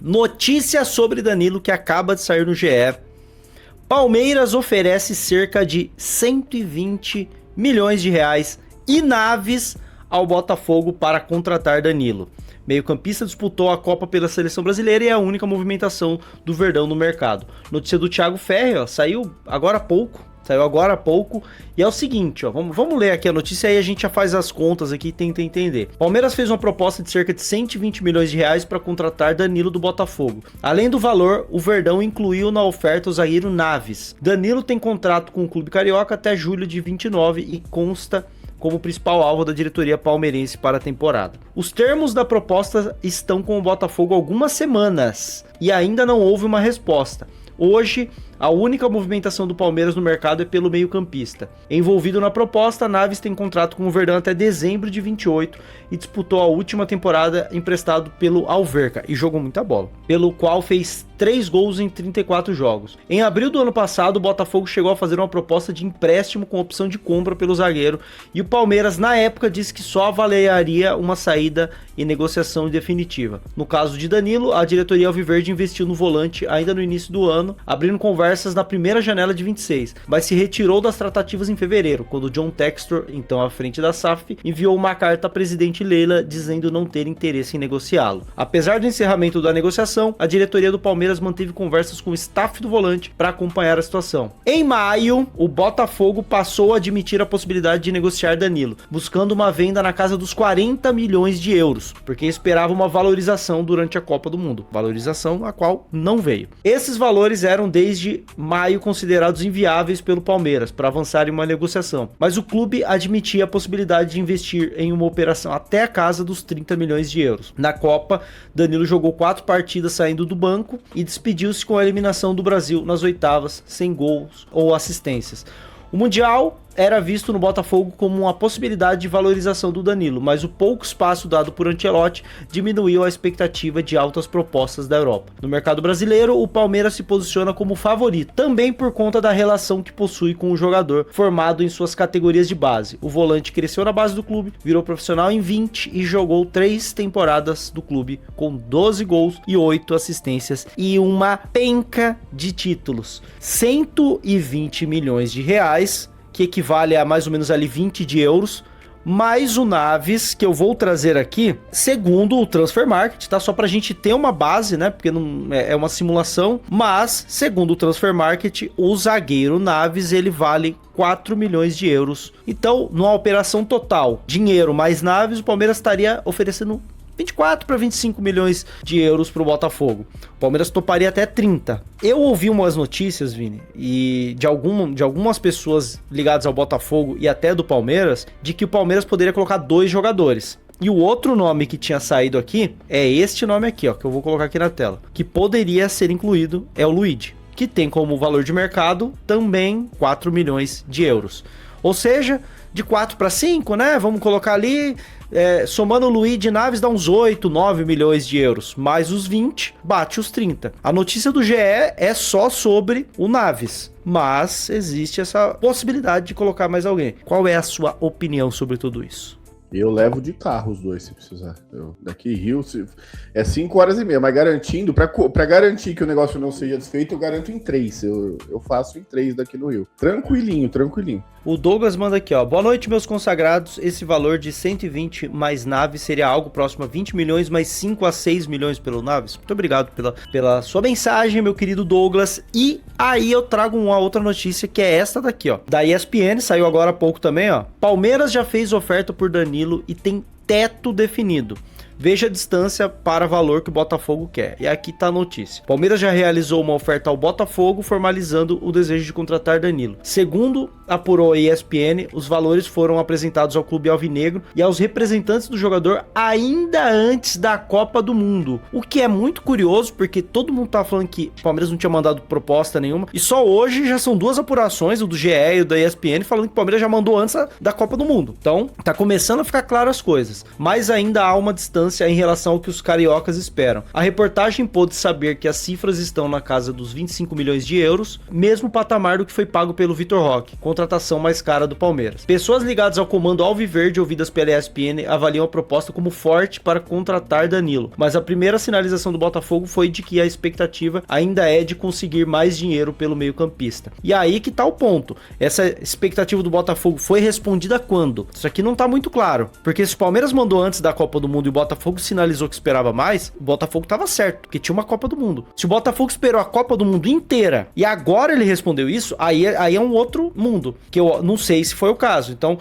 Notícia sobre Danilo que acaba de sair no GE. Palmeiras oferece cerca de 120 milhões de reais e naves ao Botafogo para contratar Danilo. Meio-campista disputou a Copa pela seleção brasileira e é a única movimentação do Verdão no mercado. Notícia do Thiago Ferri, ó, saiu agora há pouco, e é o seguinte, ó, vamos ler aqui a notícia e a gente já faz as contas aqui e tenta entender. Palmeiras fez uma proposta de cerca de 120 milhões de reais para contratar Danilo do Botafogo. Além do valor, o Verdão incluiu na oferta o zagueiro Naves. Danilo tem contrato com o clube carioca até julho de 29 e consta como principal alvo da diretoria palmeirense para a temporada. Os termos da proposta estão com o Botafogo há algumas semanas e ainda não houve uma resposta. Hoje, a única movimentação do Palmeiras no mercado é pelo meio-campista. Envolvido na proposta, Naves tem contrato com o Verdão até dezembro de 28 e disputou a última temporada emprestado pelo Alverca e jogou muita bola, pelo qual fez 3 gols em 34 jogos. Em abril do ano passado, o Botafogo chegou a fazer uma proposta de empréstimo com opção de compra pelo zagueiro e o Palmeiras, na época, disse que só avaliaria uma saída e negociação definitiva. No caso de Danilo, a diretoria alviverde investiu no volante ainda no início do ano, abrindo conversas na primeira janela de 26, mas se retirou das tratativas em fevereiro, quando John Textor, então à frente da SAF, enviou uma carta à presidente Leila dizendo não ter interesse em negociá-lo. Apesar do encerramento da negociação, a diretoria do Palmeiras manteve conversas com o staff do volante para acompanhar a situação. Em maio, o Botafogo passou a admitir a possibilidade de negociar Danilo, buscando uma venda na casa dos 40 milhões de euros, porque esperava uma valorização durante a Copa do Mundo, valorização a qual não veio. Esses valores eram desde maio considerados inviáveis pelo Palmeiras para avançar em uma negociação, mas o clube admitia a possibilidade de investir em uma operação até a casa dos 30 milhões de euros. Na Copa, Danilo jogou 4 partidas saindo do banco e despediu-se com a eliminação do Brasil nas oitavas, sem gols ou assistências. O Mundial era visto no Botafogo como uma possibilidade de valorização do Danilo, mas o pouco espaço dado por Ancelotti diminuiu a expectativa de altas propostas da Europa. No mercado brasileiro, o Palmeiras se posiciona como favorito, também por conta da relação que possui com o jogador, formado em suas categorias de base. O volante cresceu na base do clube, virou profissional em 20 e jogou 3 temporadas do clube, com 12 gols e 8 assistências e uma penca de títulos. 120 milhões de reais, que equivale a mais ou menos ali 20 de euros, mais o Naves, que eu vou trazer aqui, segundo o Transfer Market, tá? Só pra gente ter uma base, né? Porque não é uma simulação, mas, segundo o Transfer Market, o zagueiro Naves, ele vale 4 milhões de euros. Então, numa operação total, dinheiro mais Naves, o Palmeiras estaria oferecendo 24 para 25 milhões de euros para o Botafogo. O Palmeiras toparia até 30. Eu ouvi umas notícias, Vini, e de algumas pessoas ligadas ao Botafogo e até do Palmeiras, de que o Palmeiras poderia colocar 2 jogadores. E o outro nome que tinha saído aqui é este nome aqui, ó, que eu vou colocar aqui na tela, que poderia ser incluído, é o Luigi, que tem como valor de mercado também 4 milhões de euros. Ou seja, de 4 para 5, né? Vamos colocar ali, somando o Luigi e Naves dá uns 8, 9 milhões de euros. Mais os 20, bate os 30. A notícia do GE é só sobre o Naves, mas existe essa possibilidade de colocar mais alguém. Qual é a sua opinião sobre tudo isso? Eu levo de carro os 2 se precisar. Daqui Rio é 5 horas e meia, mas garantindo, pra garantir que o negócio não seja desfeito, eu garanto em 3. Eu faço em 3 daqui no Rio. Tranquilinho. O Douglas manda aqui, ó. Boa noite, meus consagrados. Esse valor de 120 mais Naves seria algo próximo a 20 milhões, mais 5 a 6 milhões pelo Naves? Muito obrigado pela sua mensagem, meu querido Douglas. E aí eu trago uma outra notícia, que é esta daqui, ó. Da ESPN, saiu agora há pouco também, ó. Palmeiras já fez oferta por Danilo e tem teto definido. Veja a distância para valor que o Botafogo quer. E aqui tá a notícia. Palmeiras já realizou uma oferta ao Botafogo, formalizando o desejo de contratar Danilo. Segundo apurou a ESPN, os valores foram apresentados ao clube alvinegro e aos representantes do jogador ainda antes da Copa do Mundo. O que é muito curioso, porque todo mundo tá falando que o Palmeiras não tinha mandado proposta nenhuma. E só hoje já são 2 apurações, o do GE e o da ESPN, falando que o Palmeiras já mandou antes da Copa do Mundo. Então, tá começando a ficar claro as coisas. Mas ainda há uma distância distância em relação ao que os cariocas esperam. A reportagem pôde saber que as cifras estão na casa dos 25 milhões de euros, mesmo patamar do que foi pago pelo Vitor Roque, contratação mais cara do Palmeiras. Pessoas ligadas ao comando alviverde ouvidas pela ESPN avaliam a proposta como forte para contratar Danilo, mas a primeira sinalização do Botafogo foi de que a expectativa ainda é de conseguir mais dinheiro pelo meio-campista. E aí que tá o ponto. Essa expectativa do Botafogo foi respondida quando? Isso aqui não tá muito claro, porque se o Palmeiras mandou antes da Copa do Mundo e o Botafogo sinalizou que esperava mais, o Botafogo tava certo, porque tinha uma Copa do Mundo. Se o Botafogo esperou a Copa do Mundo inteira e agora ele respondeu isso, aí é um outro mundo, que eu não sei se foi o caso. Então,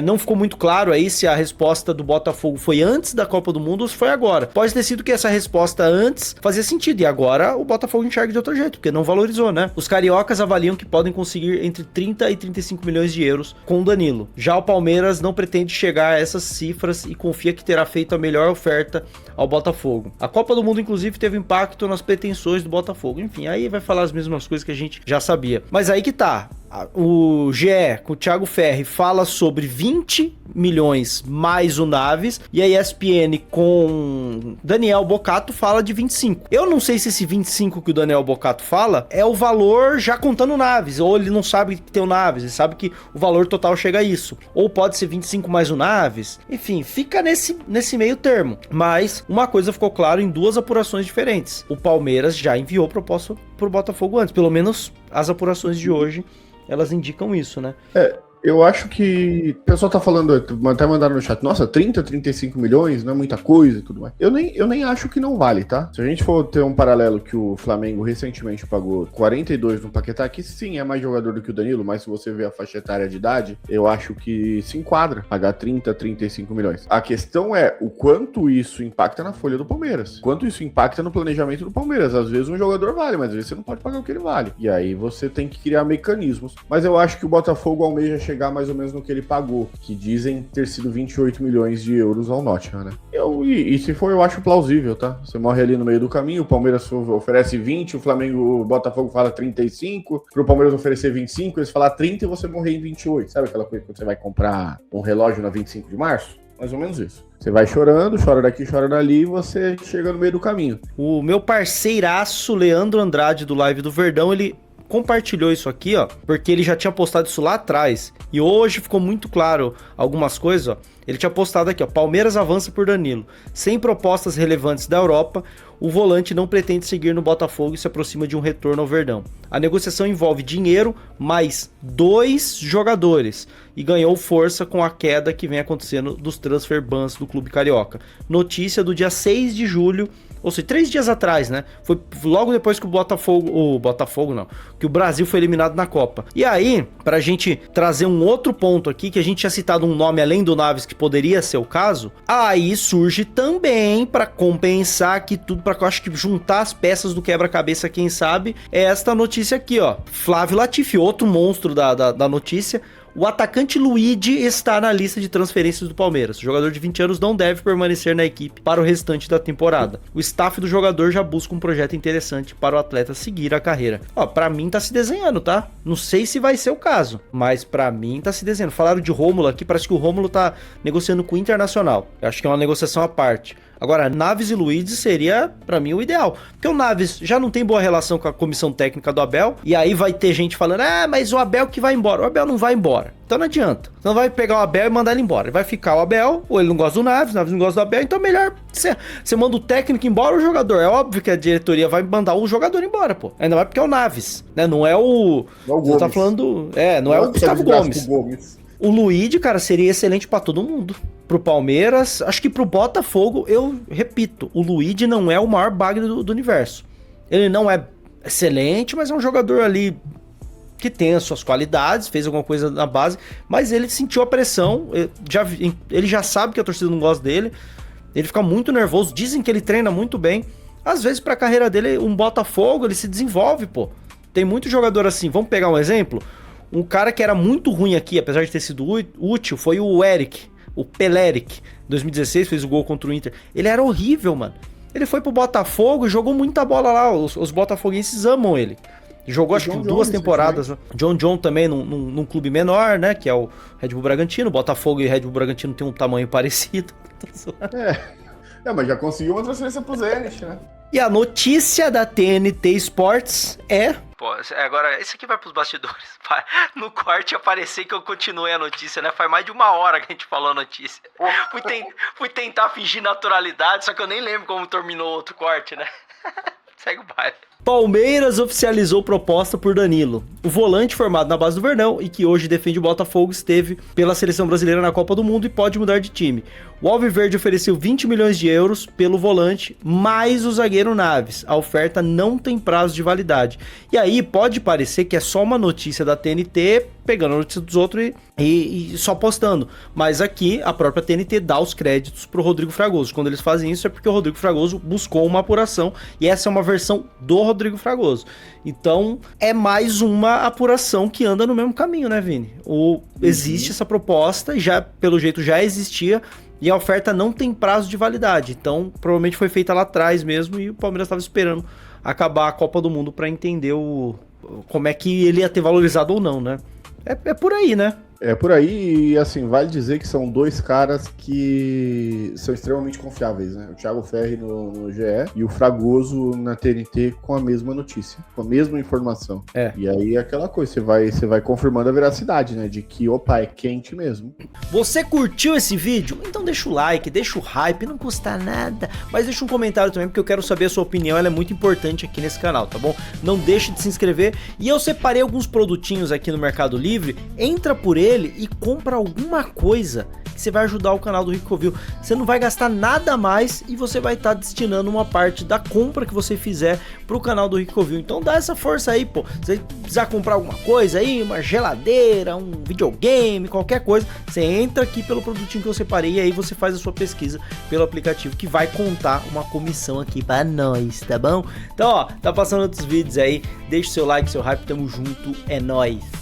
não ficou muito claro aí se a resposta do Botafogo foi antes da Copa do Mundo ou se foi agora. Pode ter sido que essa resposta antes fazia sentido, e agora o Botafogo enxerga de outro jeito, porque não valorizou, né? Os cariocas avaliam que podem conseguir entre 30 e 35 milhões de euros com o Danilo. Já o Palmeiras não pretende chegar a essas cifras e confia que terá feito a melhor oferta ao Botafogo. A Copa do Mundo, inclusive, teve impacto nas pretensões do Botafogo. Enfim, aí vai falar as mesmas coisas que a gente já sabia. Mas aí que tá. O GE, com o Thiago Ferri, fala sobre 20 milhões mais o Naves, e a ESPN com Daniel Bocato fala de 25. Eu não sei se esse 25 que o Daniel Bocato fala é o valor já contando o Naves, ou ele não sabe que tem o Naves, ele sabe que o valor total chega a isso. Ou pode ser 25 mais o Naves. Enfim, fica nesse meio termo. Mas uma coisa ficou clara em duas apurações diferentes. O Palmeiras já enviou proposta pro Botafogo antes, pelo menos as apurações de hoje elas indicam isso, né? Eu acho que o pessoal tá falando, até mandaram no chat, nossa, 30, 35 milhões, não é muita coisa e tudo mais. Eu nem acho que não vale, tá? Se a gente for ter um paralelo que o Flamengo recentemente pagou 42 no Paquetá, que sim, é mais jogador do que o Danilo, mas se você ver a faixa etária de idade, eu acho que se enquadra pagar 30, 35 milhões. A questão é o quanto isso impacta na folha do Palmeiras. Quanto isso impacta no planejamento do Palmeiras. Às vezes um jogador vale, mas às vezes você não pode pagar o que ele vale. E aí você tem que criar mecanismos. Mas eu acho que o Botafogo almeja chegar mais ou menos no que ele pagou, que dizem ter sido 28 milhões de euros ao Nottingham, né? E se for, eu acho plausível, tá? Você morre ali no meio do caminho, o Palmeiras oferece 20, o Botafogo fala 35, pro Palmeiras oferecer 25, eles falar 30 e você morrer em 28. Sabe aquela coisa que você vai comprar um relógio na 25 de março? Mais ou menos isso. Você vai chorando, chora daqui, chora dali, e você chega no meio do caminho. O meu parceiraço Leandro Andrade do Live do Verdão, ele compartilhou isso aqui, ó, porque ele já tinha postado isso lá atrás, e hoje ficou muito claro algumas coisas, ó. Ele tinha postado aqui, ó, Palmeiras avança por Danilo, sem propostas relevantes da Europa, o volante não pretende seguir no Botafogo e se aproxima de um retorno ao Verdão. A negociação envolve dinheiro mais 2 jogadores e ganhou força com a queda que vem acontecendo dos transfer bans do clube carioca. Notícia do dia 6 de julho, ou seja, 3 dias atrás, né? Foi logo depois que que o Brasil foi eliminado na Copa. E aí, pra gente trazer um outro ponto aqui, que a gente tinha citado um nome além do Naves que poderia ser o caso, aí surge também, pra compensar aqui tudo, pra eu acho que juntar as peças do quebra-cabeça, quem sabe, é esta notícia aqui, ó. Flávio Latifi, outro monstro da notícia. O atacante Luigi está na lista de transferências do Palmeiras. O jogador de 20 anos não deve permanecer na equipe para o restante da temporada. O staff do jogador já busca um projeto interessante para o atleta seguir a carreira. Ó, pra mim tá se desenhando, tá? Não sei se vai ser o caso, mas pra mim tá se desenhando. Falaram de Rômulo aqui, parece que o Rômulo tá negociando com o Internacional. Eu acho que é uma negociação à parte. Agora, Naves e Luiz seria, pra mim, o ideal. Porque o Naves já não tem boa relação com a comissão técnica do Abel. E aí vai ter gente falando, mas o Abel que vai embora. O Abel não vai embora. Então não adianta. Você não vai pegar o Abel e mandar ele embora. Ele vai ficar o Abel, ou ele não gosta do Naves, o Naves não gosta do Abel. Então é melhor você manda o técnico embora ou o jogador. É óbvio que a diretoria vai mandar o jogador embora, pô. Ainda mais porque é o Naves, né? Não é o... Você tá falando... não é o Gustavo Gomes. O Luigi, cara, seria excelente pra todo mundo. Pro Palmeiras, acho que pro Botafogo, eu repito, o Luigi não é o maior bagre do universo. Ele não é excelente, mas é um jogador ali que tem as suas qualidades, fez alguma coisa na base, mas ele sentiu a pressão, ele já sabe que a torcida não gosta dele, ele fica muito nervoso, dizem que ele treina muito bem. Às vezes pra carreira dele, um Botafogo, ele se desenvolve, pô. Tem muito jogador assim, vamos pegar um exemplo? Um cara que era muito ruim aqui, apesar de ter sido útil, foi o Eric, o Peleric. Em 2016 fez o gol contra o Inter. Ele era horrível, mano. Ele foi pro Botafogo e jogou muita bola lá. Os botafoguenses amam ele. Jogou acho que 2 temporadas. John também num clube menor, né? Que é o Red Bull Bragantino. Botafogo e Red Bull Bragantino tem um tamanho parecido. Mas já conseguiu uma transferência pro Zenit, né? E a notícia da TNT Sports é... Pô, agora, esse aqui vai pros bastidores. No corte aparecer que eu continuei a notícia, né? Faz mais de 1 hora que a gente falou a notícia. Fui tentar fingir naturalidade, só que eu nem lembro como terminou o outro corte, né? Segue o baile. Palmeiras oficializou proposta por Danilo. O volante formado na base do Verdão e que hoje defende o Botafogo esteve pela seleção brasileira na Copa do Mundo e pode mudar de time. O Alviverde ofereceu 20 milhões de euros pelo volante, mais o zagueiro Naves. A oferta não tem prazo de validade. E aí pode parecer que é só uma notícia da TNT pegando a notícia dos outros e só postando. Mas aqui a própria TNT dá os créditos pro Rodrigo Fragoso. Quando eles fazem isso é porque o Rodrigo Fragoso buscou uma apuração e essa é uma versão do Rodrigo Fragoso. Então é mais uma apuração que anda no mesmo caminho, né, Vini? Existe essa proposta, já pelo jeito já existia, e a oferta não tem prazo de validade. Então provavelmente foi feita lá atrás mesmo e o Palmeiras estava esperando acabar a Copa do Mundo para entender como é que ele ia ter valorizado ou não, né? É por aí, né? É por aí, e assim, vale dizer que são 2 caras que são extremamente confiáveis, né? O Thiago Ferri no GE e o Fragoso na TNT com a mesma notícia, com a mesma informação. E aí aquela coisa, você vai confirmando a veracidade, né? De que, opa, é quente mesmo. Você curtiu esse vídeo? Então deixa o like, deixa o hype, não custa nada. Mas deixa um comentário também, porque eu quero saber a sua opinião, ela é muito importante aqui nesse canal, tá bom? Não deixe de se inscrever. E eu separei alguns produtinhos aqui no Mercado Livre, entra por ele e compra alguma coisa que você vai ajudar o canal do Rico Covil. Você não vai gastar nada mais e você vai estar destinando uma parte da compra que você fizer pro canal do Rico Covil. Então dá essa força aí, pô. Se você precisar comprar alguma coisa aí, uma geladeira, um videogame, qualquer coisa, você entra aqui pelo produtinho que eu separei e aí você faz a sua pesquisa pelo aplicativo que vai contar uma comissão aqui pra nós, tá bom? Então, ó, tá passando outros vídeos aí. Deixa o seu like, seu hype, tamo junto, é nóis.